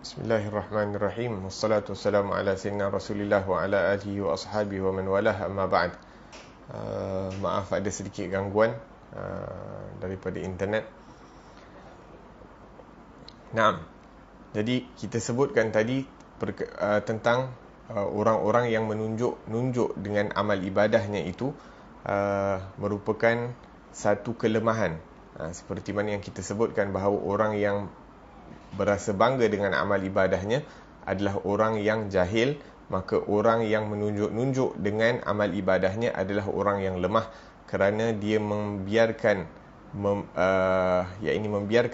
Bismillahirrahmanirrahim. Wassalatu wassalamu ala sayyidina Rasulillah wa ala alihi wa ashabihi wa man walah, amma ba'd. Maaf ada sedikit gangguan daripada internet. Naam. Jadi kita sebutkan tadi tentang orang-orang yang menunjuk dengan amal ibadahnya itu merupakan satu kelemahan. Seperti mana yang kita sebutkan bahawa orang yang berasa bangga dengan amal ibadahnya adalah orang yang jahil, maka orang yang menunjuk-nunjuk dengan amal ibadahnya adalah orang yang lemah, kerana dia membiarkan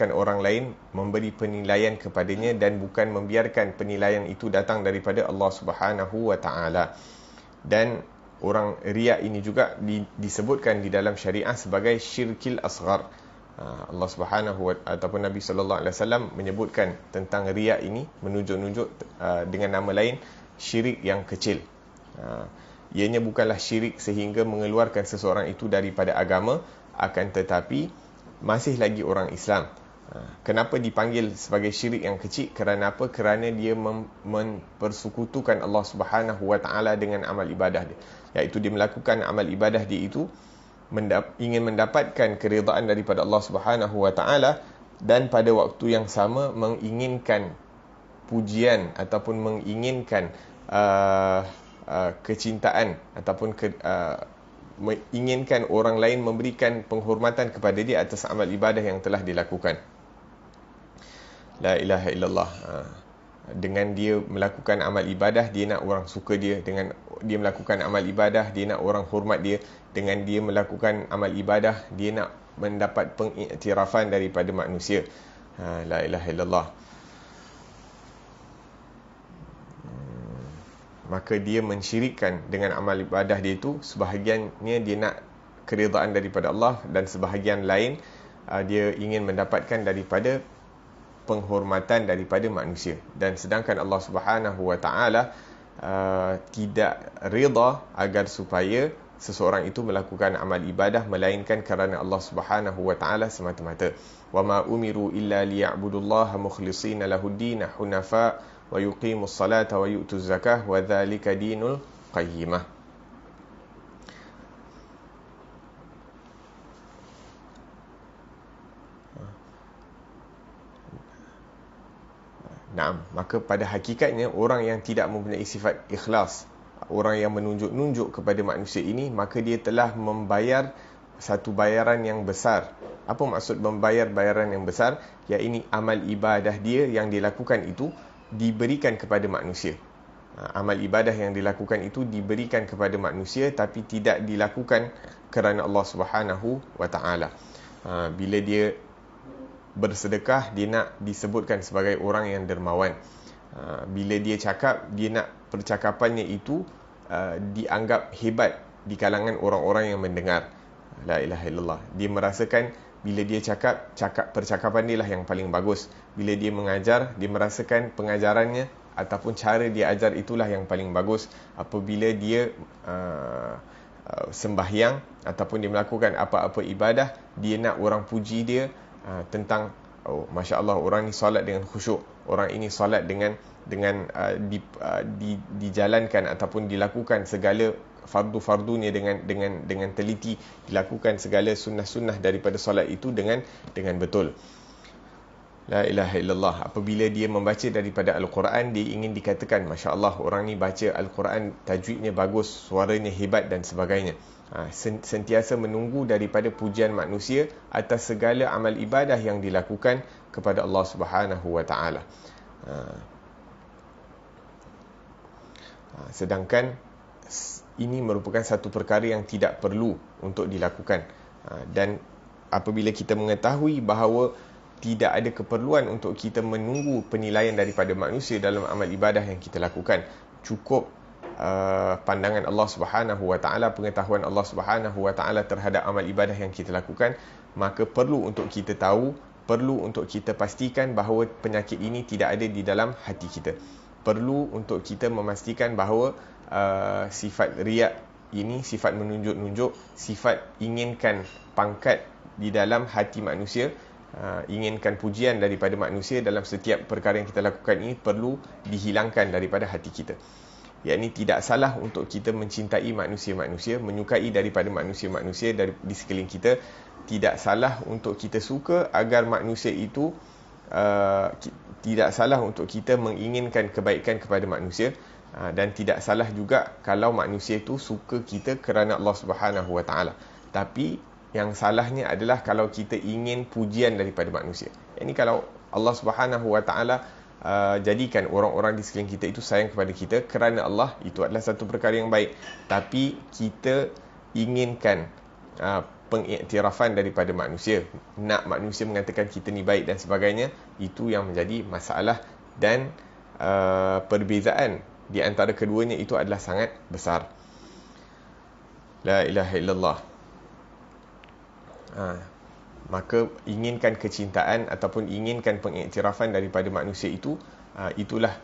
orang lain memberi penilaian kepadanya dan bukan membiarkan penilaian itu datang daripada Allah Subhanahu wa taala. Dan orang riya ini juga disebutkan di dalam syariah sebagai syirkil asghar. Allah Subhanahu ataupun Nabi sallallahu alaihi wasallam menyebutkan tentang riya ini, menunjuk-nunjuk dengan nama lain, syirik yang kecil. Ianya bukanlah syirik sehingga mengeluarkan seseorang itu daripada agama, akan tetapi masih lagi orang Islam. Kenapa dipanggil sebagai syirik yang kecil? Kerana apa? Kerana dia mempersekutukan Allah Subhanahu wa taala dengan amal ibadah dia, iaitu dia melakukan amal ibadah dia itu ingin mendapatkan keridaan daripada Allah Subhanahu wa taala, dan pada waktu yang sama menginginkan pujian ataupun menginginkan kecintaan ataupun menginginkan orang lain memberikan penghormatan kepada dia atas amal ibadah yang telah dilakukan. La ilaha illallah. Dengan dia melakukan amal ibadah, dia nak orang suka dia. Dengan dia melakukan amal ibadah, dia nak orang hormat dia. Dengan dia melakukan amal ibadah, dia nak mendapat pengiktirafan daripada manusia. La ilaha illallah. Maka dia mensyirikkan dengan amal ibadah dia itu. Sebahagiannya dia nak keridaan daripada Allah, dan sebahagian lain dia ingin mendapatkan daripada penghormatan daripada manusia. Dan sedangkan Allah Subhanahu wa taala tidak rida agar supaya seseorang itu melakukan amal ibadah melainkan kerana Allah Subhanahu wa taala semata-mata. Wa ma umiru illa liya'budullaha mukhlishina lahud-din hunafa wa yuqimus salata wa yu'tuz zakah wa dzalika dinul qayyimah. Naam, maka pada hakikatnya orang yang tidak mempunyai sifat ikhlas, orang yang menunjuk-nunjuk kepada manusia ini, maka dia telah membayar satu bayaran yang besar. Apa maksud membayar bayaran yang besar? Iaitu amal ibadah dia yang dilakukan itu diberikan kepada manusia. Amal ibadah yang dilakukan itu diberikan kepada manusia, tapi tidak dilakukan kerana Allah Subhanahu wa taala. Bila dia bersedekah, dia nak disebutkan sebagai orang yang dermawan. Bila dia cakap, dia nak percakapannya itu dianggap hebat di kalangan orang-orang yang mendengar. La ilaha illallah. Dia merasakan bila dia cakap percakapan dia lah yang paling bagus. Bila dia mengajar, dia merasakan pengajarannya ataupun cara dia ajar itulah yang paling bagus. Apabila dia sembahyang ataupun dia melakukan apa-apa ibadah, dia nak orang puji dia tentang, oh Masya Allah, orang ni solat dengan khusyuk, orang ini solat dengan dijalankan ataupun dilakukan segala fardu-fardunya dengan teliti, dilakukan segala sunnah-sunnah daripada solat itu dengan betul. La ilaha illallah. Apabila dia membaca daripada Al-Quran, dia ingin dikatakan, Masya Allah, orang ni baca Al-Quran, tajwidnya bagus, suaranya hebat dan sebagainya. Sentiasa menunggu daripada pujian manusia atas segala amal ibadah yang dilakukan kepada Allah Subhanahu wa taala. Sedangkan ini merupakan satu perkara yang tidak perlu untuk dilakukan. Dan apabila kita mengetahui bahawa tidak ada keperluan untuk kita menunggu penilaian daripada manusia dalam amal ibadah yang kita lakukan, cukup pandangan Allah Subhanahu wa taala, pengetahuan Allah Subhanahu wa taala terhadap amal ibadah yang kita lakukan, maka perlu untuk kita tahu, perlu untuk kita pastikan bahawa penyakit ini tidak ada di dalam hati kita. Perlu untuk kita memastikan bahawa sifat riya ini, sifat menunjuk-nunjuk, sifat inginkan pangkat di dalam hati manusia, inginkan pujian daripada manusia dalam setiap perkara yang kita lakukan ini perlu dihilangkan daripada hati kita. Yakni tidak salah untuk kita mencintai manusia-manusia, menyukai daripada manusia-manusia di sekeliling kita. Tidak salah untuk kita suka agar manusia itu tidak salah untuk kita menginginkan kebaikan kepada manusia, dan tidak salah juga kalau manusia itu suka kita kerana Allah Subhanahu Wa Taala. Tapi yang salahnya adalah kalau kita ingin pujian daripada manusia. Ini kalau Allah Subhanahu Wa Taala jadikan orang-orang di sekeliling kita itu sayang kepada kita kerana Allah, itu adalah satu perkara yang baik. Tapi kita inginkan pengiktirafan daripada manusia, nak manusia mengatakan kita ni baik dan sebagainya, itu yang menjadi masalah, dan perbezaan di antara keduanya itu adalah sangat besar. La ilaha illallah. Maka inginkan kecintaan ataupun inginkan pengiktirafan daripada manusia itu, itulah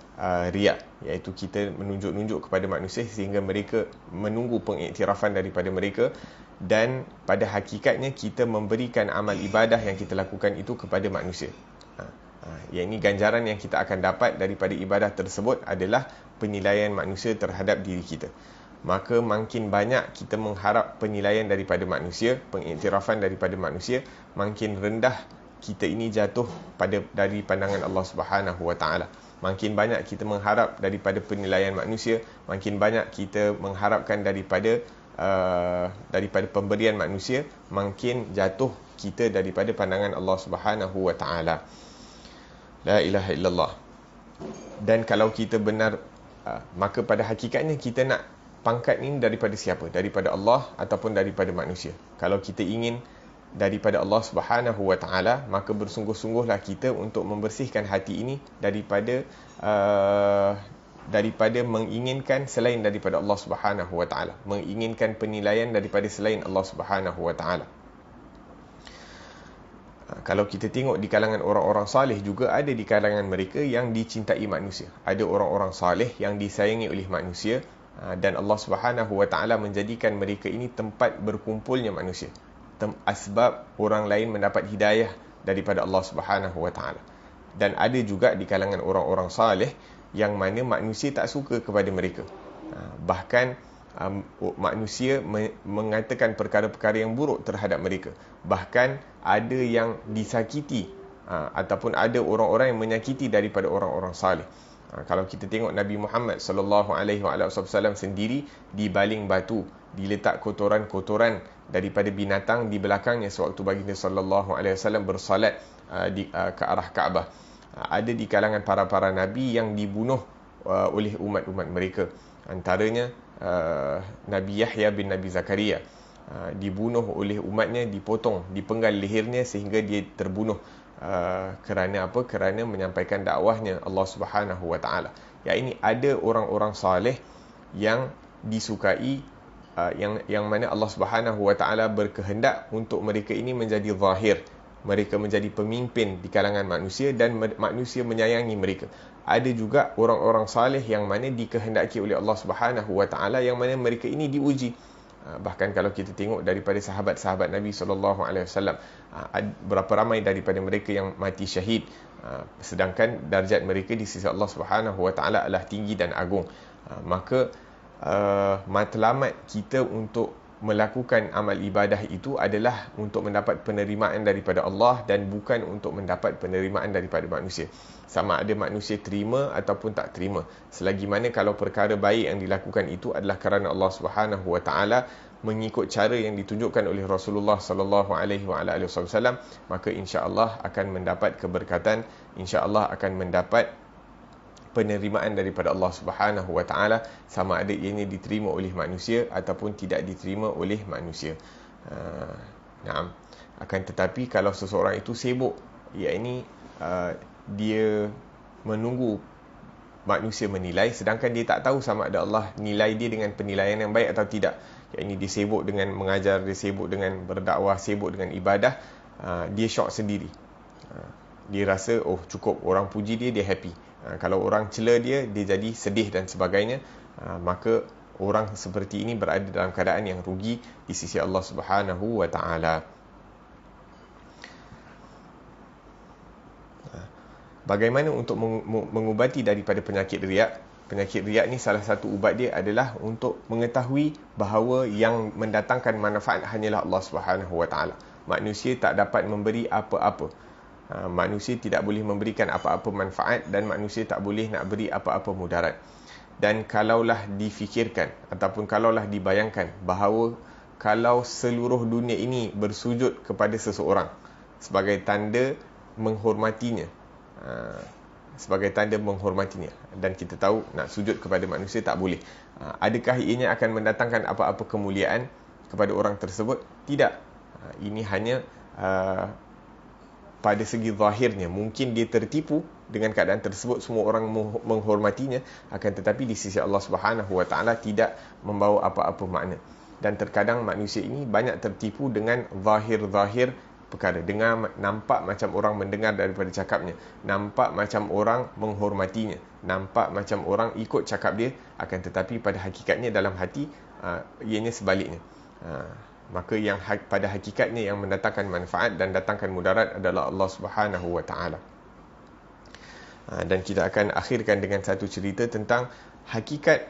riya, iaitu kita menunjuk-nunjuk kepada manusia sehingga mereka menunggu pengiktirafan daripada mereka, dan pada hakikatnya kita memberikan amal ibadah yang kita lakukan itu kepada manusia. Yang ini ganjaran yang kita akan dapat daripada ibadah tersebut adalah penilaian manusia terhadap diri kita. Maka makin banyak kita mengharap penilaian daripada manusia, pengiktirafan daripada manusia, makin rendah kita ini jatuh dari pandangan Allah Subhanahu Wa Taala. Makin banyak kita mengharap daripada penilaian manusia, makin banyak kita mengharapkan daripada pemberian manusia, makin jatuh kita daripada pandangan Allah Subhanahu Wa Taala. La ilaha illallah. Dan kalau kita benar, maka pada hakikatnya kita nak pangkat ini daripada siapa? Daripada Allah ataupun daripada manusia? Kalau kita ingin daripada Allah Subhanahu Wa Taala, maka bersungguh-sungguhlah kita untuk membersihkan hati ini daripada menginginkan selain daripada Allah Subhanahu Wa Taala, menginginkan penilaian daripada selain Allah Subhanahu Wa Taala. Kalau kita tengok di kalangan orang-orang saleh juga ada di kalangan mereka yang dicintai manusia. Ada orang-orang saleh yang disayangi oleh manusia, dan Allah Subhanahu Wa Taala menjadikan mereka ini tempat berkumpulnya manusia, asbab orang lain mendapat hidayah daripada Allah Subhanahu Wa Taala. Dan ada juga di kalangan orang-orang saleh yang mana manusia tak suka kepada mereka. Bahkan manusia mengatakan perkara-perkara yang buruk terhadap mereka. Bahkan ada yang disakiti, ataupun ada orang-orang yang menyakiti daripada orang-orang saleh. Kalau kita tengok Nabi Muhammad sallallahu alaihi wasallam sendiri dibaling batu, diletak kotoran-kotoran daripada binatang di belakangnya sewaktu baginda sallallahu alaihi wasallam bersalat ke arah Kaabah. Ada di kalangan para nabi yang dibunuh oleh umat-umat mereka. Antaranya Nabi Yahya bin Nabi Zakaria dibunuh oleh umatnya, dipotong, dipenggal lehernya sehingga dia terbunuh. Kerana apa? Kerana menyampaikan dakwahnya Allah Subhanahu Wa Taala. Ya, ini ada orang-orang saleh yang disukai, yang mana Allah Subhanahu Wa Taala berkehendak untuk mereka ini menjadi zahir, mereka menjadi pemimpin di kalangan manusia, dan manusia menyayangi mereka. Ada juga orang-orang saleh yang mana dikehendaki oleh Allah Subhanahu Wa Taala, yang mana mereka ini diuji. Bahkan kalau kita tengok daripada sahabat-sahabat Nabi SAW, berapa ramai daripada mereka yang mati syahid, sedangkan darjat mereka di sisi Allah Subhanahu Wa Taala adalah tinggi dan agung. Maka matlamat kita untuk melakukan amal ibadah itu adalah untuk mendapat penerimaan daripada Allah dan bukan untuk mendapat penerimaan daripada manusia. Sama ada manusia terima ataupun tak terima, selagi mana kalau perkara baik yang dilakukan itu adalah kerana Allah Subhanahu Wa Taala, mengikut cara yang ditunjukkan oleh Rasulullah sallallahu alaihi wasallam, maka insya-Allah akan mendapat keberkatan, insya-Allah akan mendapat penerimaan daripada Allah Subhanahu Wa Taala, sama ada ianya diterima oleh manusia ataupun tidak diterima oleh manusia. Akan tetapi kalau seseorang itu sibuk, yakni dia menunggu manusia menilai, sedangkan dia tak tahu sama ada Allah nilai dia dengan penilaian yang baik atau tidak. Yakni dia sibuk dengan mengajar, dia sibuk dengan berdakwah, sibuk dengan ibadah, dia syok sendiri. Dia rasa cukup orang puji dia, dia happy. Kalau orang cela dia, dia jadi sedih dan sebagainya. Maka orang seperti ini berada dalam keadaan yang rugi di sisi Allah Subhanahu Wa Taala. Bagaimana untuk mengubati daripada penyakit riak? Penyakit riak ni salah satu ubat dia adalah untuk mengetahui bahawa yang mendatangkan manfaat hanyalah Allah Subhanahu Wa Taala. Manusia tak dapat memberi apa-apa. Manusia tidak boleh memberikan apa-apa manfaat dan manusia tak boleh nak beri apa-apa mudarat. Dan kalaulah difikirkan ataupun kalaulah dibayangkan bahawa kalau seluruh dunia ini bersujud kepada seseorang sebagai tanda menghormatinya, dan kita tahu nak sujud kepada manusia tak boleh, adakah ianya akan mendatangkan apa-apa kemuliaan kepada orang tersebut? Tidak. Ini hanya pada segi zahirnya mungkin dia tertipu dengan keadaan tersebut, semua orang menghormatinya, akan tetapi di sisi Allah Subhanahu Wa Taala tidak membawa apa-apa makna. Dan terkadang manusia ini banyak tertipu dengan zahir-zahir perkara. Nampak macam orang mendengar daripada cakapnya, nampak macam orang menghormatinya, nampak macam orang ikut cakap dia, akan tetapi pada hakikatnya dalam hati ianya sebaliknya. Maka yang pada hakikatnya yang mendatangkan manfaat dan datangkan mudarat adalah Allah Subhanahu Wa Taala. Dan kita akan akhirkan dengan satu cerita tentang hakikat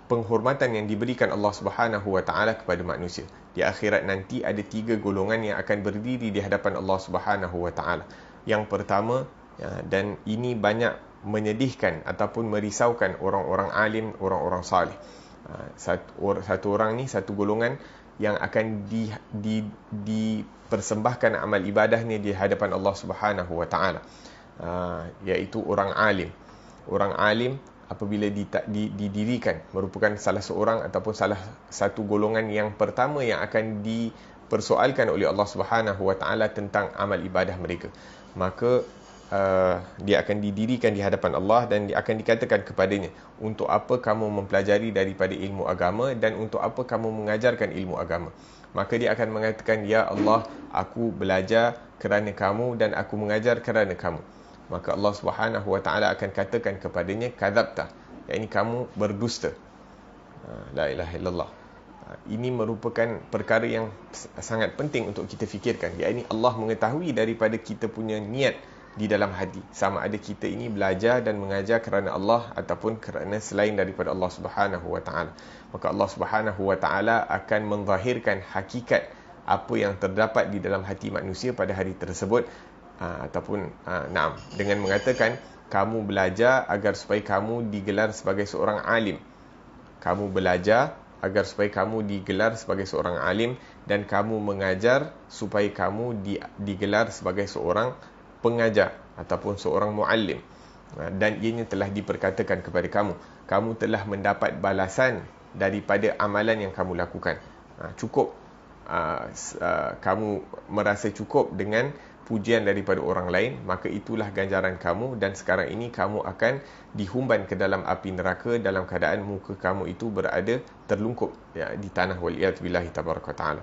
penghormatan yang diberikan Allah Subhanahu Wa Taala kepada manusia. Di akhirat nanti ada 3 golongan yang akan berdiri di hadapan Allah Subhanahu Wa Taala. Yang pertama, dan ini banyak menyedihkan ataupun merisaukan orang-orang alim, orang-orang salih. Satu orang ni, satu golongan yang akan dipersembahkan amal ibadahnya di hadapan Allah Subhanahu Wa Taala, iaitu orang alim. Orang alim apabila didirikan merupakan salah seorang ataupun salah satu golongan yang pertama yang akan dipersoalkan oleh Allah Subhanahu Wa Taala tentang amal ibadah mereka. Maka dia akan didirikan di hadapan Allah dan dia akan dikatakan kepadanya, untuk apa kamu mempelajari daripada ilmu agama dan untuk apa kamu mengajarkan ilmu agama? Maka dia akan mengatakan, ya Allah, aku belajar kerana kamu dan aku mengajar kerana kamu. Maka Allah Subhanahu Wa Taala akan katakan kepadanya, kadzabta, yakni kamu berdusta. La ilaha illallah. Ini merupakan perkara yang sangat penting untuk kita fikirkan, yakni Allah mengetahui daripada kita punya niat di dalam hati, sama ada kita ini belajar dan mengajar kerana Allah ataupun kerana selain daripada Allah Subhanahu Wa Taala. Maka Allah Subhanahu Wa Taala akan menzahirkan hakikat apa yang terdapat di dalam hati manusia pada hari tersebut, dengan mengatakan, kamu belajar agar supaya kamu digelar sebagai seorang alim. Kamu belajar agar supaya kamu digelar sebagai seorang alim, dan kamu mengajar supaya kamu digelar sebagai seorang pengajar ataupun seorang muallim. Dan ianya telah diperkatakan kepada kamu, kamu telah mendapat balasan daripada amalan yang kamu lakukan. Cukup kamu merasa cukup dengan pujian daripada orang lain, maka itulah ganjaran kamu, dan sekarang ini kamu akan dihumban ke dalam api neraka dalam keadaan muka kamu itu berada terlungkup di tanah, waliyadzubillahi tabaraka ta'ala.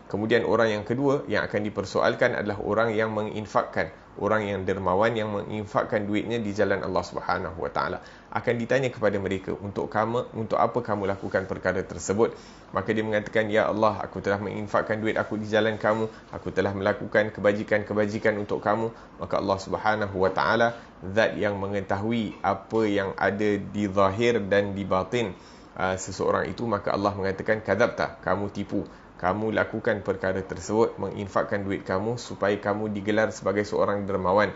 Kemudian orang yang kedua yang akan dipersoalkan adalah orang yang menginfakkan, orang yang dermawan yang menginfakkan duitnya di jalan Allah Subhanahu Wa Taala. Akan ditanya kepada mereka, untuk apa kamu lakukan perkara tersebut? Maka dia mengatakan, ya Allah, aku telah menginfakkan duit aku di jalan kamu, aku telah melakukan kebajikan-kebajikan untuk kamu. Maka Allah Subhanahu Wa Taala, zat yang mengetahui apa yang ada di zahir dan di batin seseorang itu, maka Allah mengatakan, kadzabta, kamu tipu. Kamu lakukan perkara tersebut, menginfakkan duit kamu supaya kamu digelar sebagai seorang dermawan,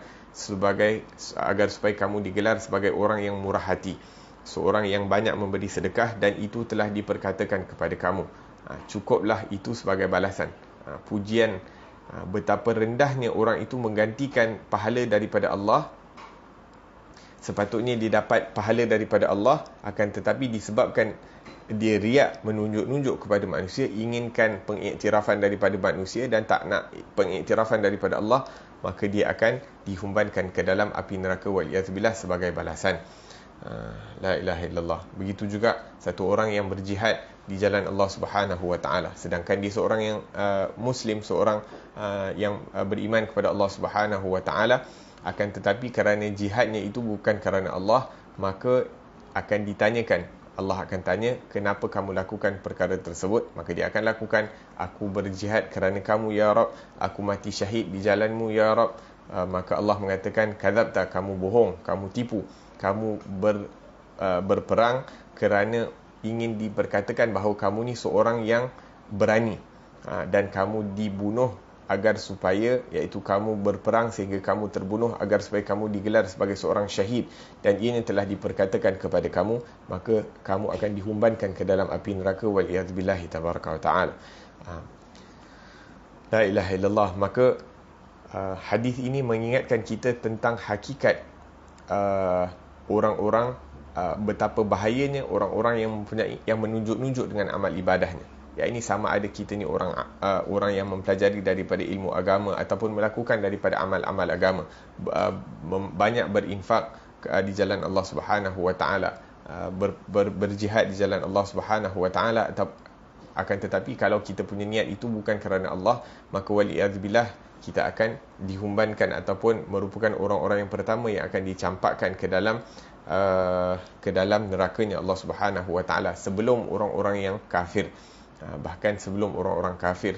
agar supaya kamu digelar sebagai orang yang murah hati, seorang yang banyak memberi sedekah, dan itu telah diperkatakan kepada kamu. Cukuplah itu sebagai balasan. Pujian betapa rendahnya orang itu menggantikan pahala daripada Allah. Sepatutnya dia dapat pahala daripada Allah, akan tetapi disebabkan dia riak, menunjuk-nunjuk kepada manusia, inginkan pengiktirafan daripada manusia dan tak nak pengiktirafan daripada Allah, maka dia akan dihumbankan ke dalam api neraka, waliyadzubillah, sebagai balasan. La ilaha illallah. Begitu juga satu orang yang berjihad di jalan Allah Subhanahu Wa Taala, sedangkan dia seorang yang muslim, seorang yang beriman kepada Allah Subhanahu Wa Taala, akan tetapi kerana jihadnya itu bukan kerana Allah, maka akan ditanyakan, Allah akan tanya, kenapa kamu lakukan perkara tersebut? Maka dia akan lakukan, aku berjihad kerana kamu ya Rabb, aku mati syahid di jalanmu ya Rabb, maka Allah mengatakan kadzabta, kamu bohong, kamu tipu, kamu berperang kerana ingin diperkatakan bahawa kamu ni seorang yang berani, dan kamu dibunuh agar supaya, iaitu kamu berperang sehingga kamu terbunuh agar supaya kamu digelar sebagai seorang syahid, dan ini telah diperkatakan kepada kamu, maka kamu akan dihumbankan ke dalam api neraka, wal'iyadzubillahi tabaraka wa ta'ala. La ilaha illallah. Maka hadis ini mengingatkan kita tentang hakikat orang-orang, betapa bahayanya orang-orang yang menunjuk-nunjuk dengan amal ibadahnya. Ya, ini sama ada kita ni orang yang mempelajari daripada ilmu agama ataupun melakukan daripada amal-amal agama, banyak berinfak di jalan Allah Subhanahu wa taala, berjihad di jalan Allah Subhanahu wa taala, akan tetapi kalau kita punya niat itu bukan kerana Allah, maka wali'adzubillah, kita akan dihumbankan ataupun merupakan orang-orang yang pertama yang akan dicampakkan ke dalam nerakanya Allah Subhanahu wa taala, sebelum orang-orang yang kafir. Bahkan sebelum orang-orang kafir,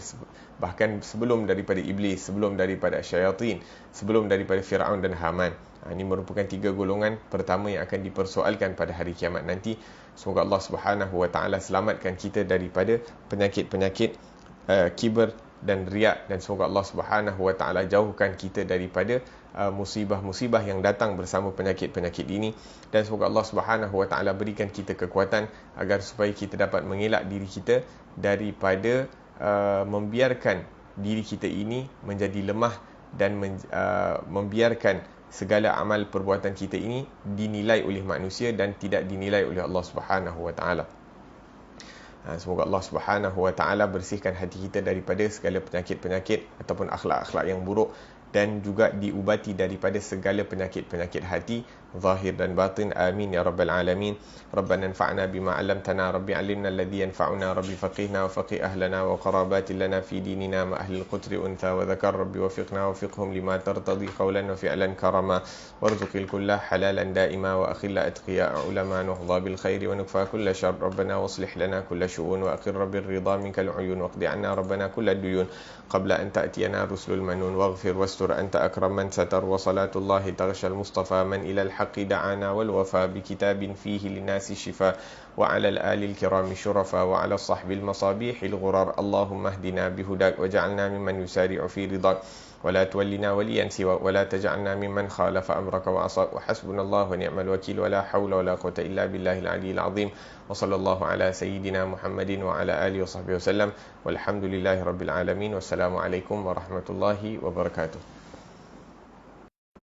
bahkan sebelum daripada iblis, sebelum daripada syaitan, sebelum daripada Fir'aun dan Haman. Ini merupakan 3 golongan pertama yang akan dipersoalkan pada hari kiamat nanti. Semoga Allah Subhanahu wa taala selamatkan kita daripada penyakit-penyakit kibr dan riak, dan semoga Allah Subhanahu wa taala jauhkan kita daripada musibah-musibah yang datang bersama penyakit-penyakit ini, dan semoga Allah Subhanahu wa taala berikan kita kekuatan agar supaya kita dapat mengelak diri kita daripada membiarkan diri kita ini menjadi lemah, dan membiarkan segala amal perbuatan kita ini dinilai oleh manusia dan tidak dinilai oleh Allah Subhanahu wa taala. Semoga Allah Subhanahu wa taala bersihkan hati kita daripada segala penyakit-penyakit ataupun akhlak-akhlak yang buruk, dan juga diubati daripada segala penyakit-penyakit hati zahir dan batin. Amin ya rabbal alamin. Rabbana anfa'na bima 'allamtana, rabbi 'allimna alladhi yanfa'una, rabbi faqihna wa faqih ahlana wa qarabatin lana fi dinina ma ahli al-qutri untha wa dhakar, rabbi wafiqna wa fiqhum lima tartadi qawlan wa fi'lan karama, warzuqil kulla halalan daima wa akhilla atqiya ulama nuhdha bil khairi wa nukfa kulla syarr, rabbana waslih lana kulla syu'un wa aqir rabbir ridha minkal uyun waqdi 'anna rabbana kulla duyun qabla an ta'tiyana rusulul manun waghfir wastur anta akram man satar, wa salatullahi taghshal mustafa man ila al-haqqi da'ana wal wafa bi kitabin fihi linasi shifa, wa 'ala al-ali al-kirami shurafa, wa 'ala sahbil masabih al-ghurar. Allahumma hdina bihudak waj'alna mimman yusari'u fi ridak, ولا تولنا وليا سواك, ولا تجعلنا ممن خالف أمرك وعصاك, وحسبنا الله ونعم الوكيل, ولا حول ولا قوة إلا بالله العلي العظيم, وصلى الله على سيدنا محمد وعلى آله وصحبه وسلم, والحمد لله رب العالمين, والسلام عليكم ورحمة الله وبركاته.